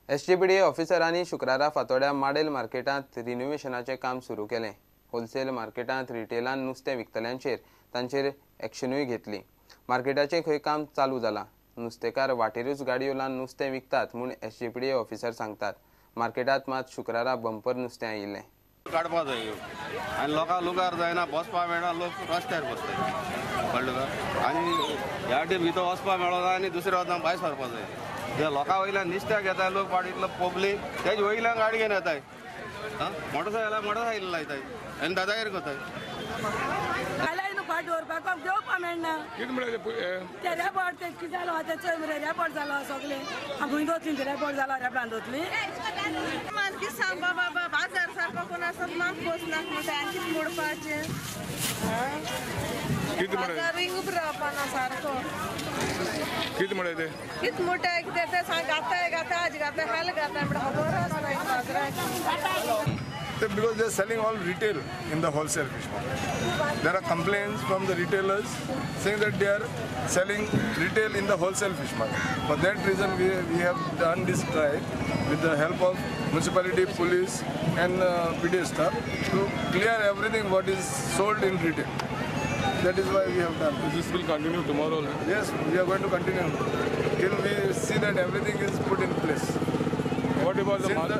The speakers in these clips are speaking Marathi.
एसजीपीडी ऑफिसरांनी शुक्रारा फातोड्या मॉडेल मार्केटात रिनोव्हेशनाचे काम सुरू केले। होलसेल मार्केटात रिटेलान नुस्तें विकतल्यांचेर तांचेर एक्शनूय घेतली। मार्केटाचे खंय काम चालू जाला। नुस्तेकार वाटेरूच गाडयो लावन नुस्तें विकतात म्हूण एसजीपीडी ऑफिसर सांगतात। मार्केटात मात शुक्रारा बंपर नुस्तें आयिल्लें। काडपा जाय आनी लोकांक लुगार जायना, बसपा मेळना, लोक रस्त्यार बसतात कळ्ळें का। आनी ह्या वाटेर भितर वचपा मेळना आनी दुसऱ्या वतान भायर सरपा जाय। जे लोकां वयल्यान निस्त्याक येताय लोक वाडीतलो पब्लीक तेजे वयल्यान गाडी घेवन येताय, मोटरसायकल लायताय आनी दादागेर करताय। फाट दवरपाक देवपा मेळना ते रेपोर्ट ते कितें जालो आतां चड रेपोर्ट जालो सगळे खंय दोतली रेपोर्ट जालो रेपलान दोतली मागीर सांग बाबा बाजार सारको कोण आसत म्हाका पोसनाक म्हणटा आनी कितें मोडपाचें बाजारूय उबो रावपाना सारको कितें म्हणटा ते कितें मोटाय कितें ते सांग घाता आज घाता हाल घाता म्हणटा खबर आसना बाजाराक। Because they are selling all retail in the wholesale fish market. There are complaints from the retailers saying that they are selling retail in the wholesale fish market. For that reason, we have done this drive with the help of municipality, police, and PD staff to clear everything what is sold in retail. That is why we have done. This will continue tomorrow. Yes, we are going to continue till we see that everything is put in place. What about the market?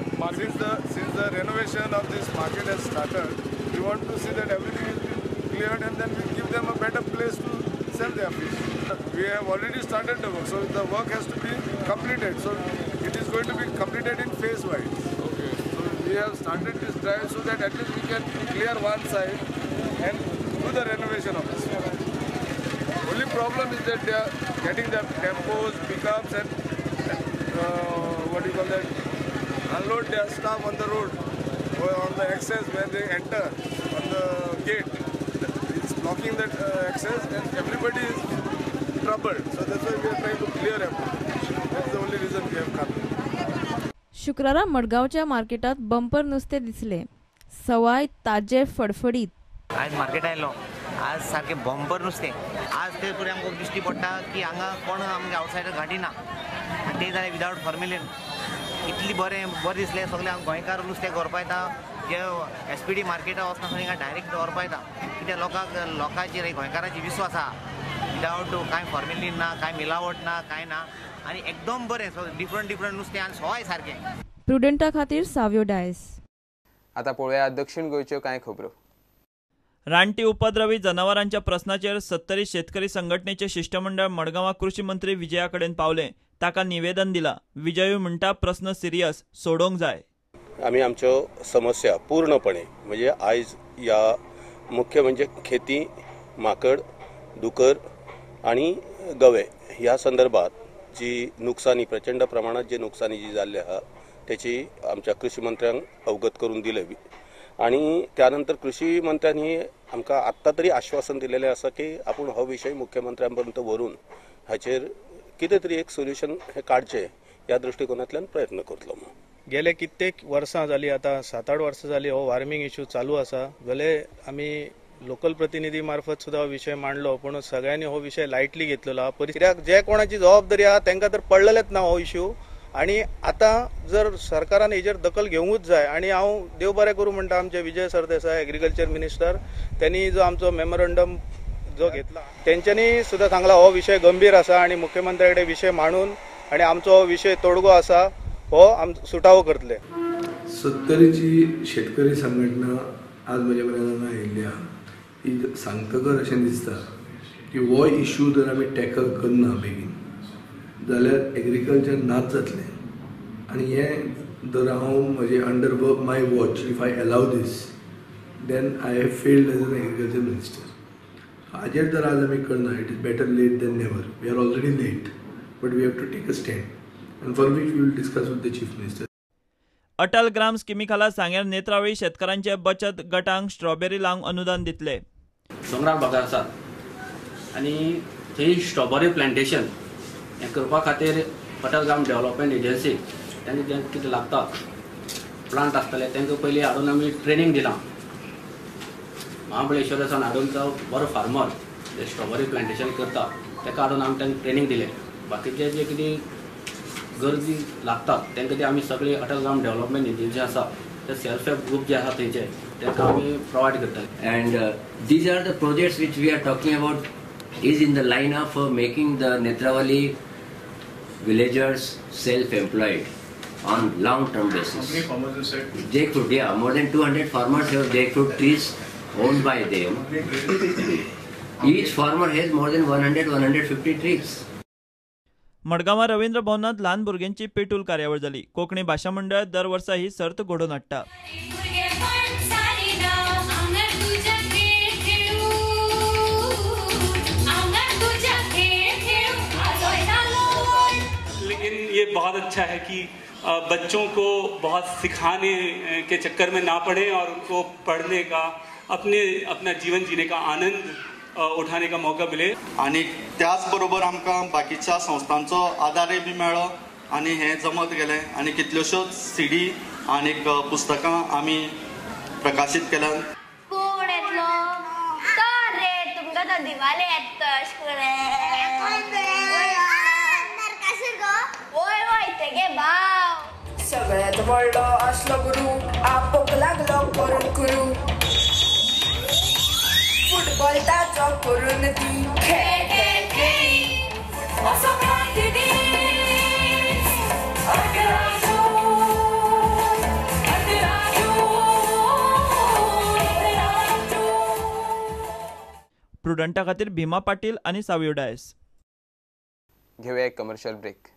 Since the renovation of this market has started, we want to see that everything is cleared and then we give them a better place to sell their fish. We have already started the work, so the work has to be completed. So it is going to be completed in phase wise. Okay. So we have started this drive so that at least we can clear one side and do the renovation of this. Only problem is that they are getting the tempos, pickups and what do you call that? Unload their stuff on the road or on the access where they enter on the gate. It's blocking that access and everybody is troubled. So that's why we are trying to clear everything. That's the only reason we have come. शुक्रारा मडगावच्या मार्केटात बंपर नुस्तें दिसले। सवाय ताजे फडफडीत। आज मार्केट आयलो, आज सारखे बंपर नुस्तें। आज ते पुरे आमकां दिश्टी पडटा की हांगा कोण आमगे आवटसायडर गाडी ना ते जाल्यार विदाउट फॉर्मेलिन इतली बरें दिसलें। सगळे हांव गोंयकार नुस्तें व्हरपा येता जे एसपीडी मार्केटां वचना खंय हिंगा डायरेक्ट व्हरपा येता कित्याक लोकांचेर गोंयकारांचेर विश्वास आसा विदाउट कांय फॉर्मेलिन ना, कांय मिलावट ना, कांय ना आनी एकदम बरें डिफरंट नुस्तें आनी सवाय सारकें। प्रुडंटा खातीर साव्यो डायस। आता पळोवया दक्षिण गोंयच्यो कांय खबरो। रानटी उपद्रवी जनावरांच्या प्रस्नाचेर 70 शेतकरी संघटनेचे शिष्टमंडळ मडगांवां कृषी मंत्री विजया कडेन पावले। ताका निवेदन दिला। विजय म्हणटा प्रश्न सिरियस सोडोवंक जाय। आमी आमच्यो समस्या पूर्णपणे म्हणजे आयज या मुख्य म्हणजे खेती, माकड, दुकर आणि गवे ह्या संदर्भात जी नुकसानी प्रचंड प्रमाणात जी नुकसानी जी जाल्ली आहा त्याची आमच्या कृषी मंत्र्यांक अवगत करून दिले आणि त्यानंतर कृषी मंत्र्यांनी आमकां आत्ता तरी आश्वासन दिलेले आसा की आपण हो विषय मुख्यमंत्र्यांपर्यंत व्हरून हाचेर कितें तरी एक सोल्युशन हे काडचे या दृष्टिकोनांतल्यान प्रयत्न करतलो। गेले कित्येक वर्सां जाली, आता 7-8 वर्सां जाली हो वार्मिंग इश्यू चालू आसा। जाले आमी लोकल प्रतिनिधी मार्फत सुद्धा हो विषय मांडलो, पण सगळ्यांनी हो विषय लायटली घेतलेलो आहा। कित्याक जे कोणाची जबाबदारी आहा तांकां तर पडलेलेच ना हो इश्यू आणि आता जर सरकारान हेजेर दखल घेवंकूच जाय। आणि हांव देव बरें करूं म्हणटा आमचे विजय सरदेसाय एग्रीकल्चर मिनिस्टर, त्यांनी जो आमचो मेमोरंडम जो घेतला तेंच्यांनी सुद्धा सांगला हो विषय गंभीर आसा आणि मुख्यमंत्र्याकडे विषय मांडून आणि आमचो हो विषय तोडगो आसा हो सुटावो करतले। 70ची शेतकरी संघटना आज म्हज्या पर्यंत आयिल्ली आहा। ही सांगतकर अशें दिसता की हो इश्यू जर आमी टॅकल करना बेगीन जाल्यार एग्रीकल्चर नाच जातलें आनी हें जर हांव म्हजे under my watch if I allow this then I have failed as an agriculture minister. हाजेर जर आज आमी करना it is better late than never. We are already late but we have to take a stand and for which we will discuss with the chief minister. Atal Gram स्किमी खाला सांगेर नेत्रावळी शेतकारांचे बचत गटांक स्ट्रॉबेरी लावंक अनुदान दितले। सम्राट बाजार आसात आनी थंय स्ट्रॉबेरी प्लांटेशन हें करपा खातीर अटल ग्राम डेव्हलपमेंट एजन्सी तांकां जें कितें लागता प्लांट आसतले तांकां पयलीं हाडून आमी ट्रेनिंग दिलां। महाबळेश्वरासान हाडून तो बरो फार्मर जे स्ट्रॉबेरी प्लांटेशन करता ताका हाडून आमी तांकां ट्रेनिंग दिलें। बाकीचे जे कितें गरजी लागतात तांकां ते आमी सगळे अटल ग्राम डेव्हलपमेंट एजन्सी आसा ते सेल्फ हेल्प ग्रुप जे आसा थंयचे तांकां आमी प्रोवायड करतात. And these are the projects which we are talking about is in the line of making the Netrawali villagers self-employed on long-term basis. How many farmers you said? Jackfruit, yeah, more than 200 farmers have jackfruit trees owned by them. Each farmer has more than 100-150 trees. मडगांवां रवींद्र भवनात ल्हान भुरग्यांची पेटूल कार्यावळ जाली. कोंकणी भाशा मंडळ दर वर्सा ही सर्त घडोवन हाडटा. लेकिन ये बहुत अच्छा है कि बच्चों को बहुत सिखाने के चक्कर में ना पड़े और उनको पढ़ने का अपना जीवन जीने का आनंद उठाने का मौका मिले. आणि त्याच बरोबर आमकां बाकीच्या संस्थांचो आदारय बी मेळ्ळो आनी हें जमत गेलें आनी कितल्योश्योच सीडी आनी पुस्तकां आमी प्रकाशीत केल्यात. कोण येतलो तो रे तुमकां तो दिवाले येता ओय ओय तेगे भाव सगळ्यात व्हडलो आसलो गुरू आपोक लागलो करून करू फुटबॉल ताचो करून ती खेळ खेळ खेळी असो क्रांती दीस अग्राजो प्रुडंटा खातीर भीमा पाटील आनी सावयो डायस. घेऊया एक कमर्शियल ब्रेक.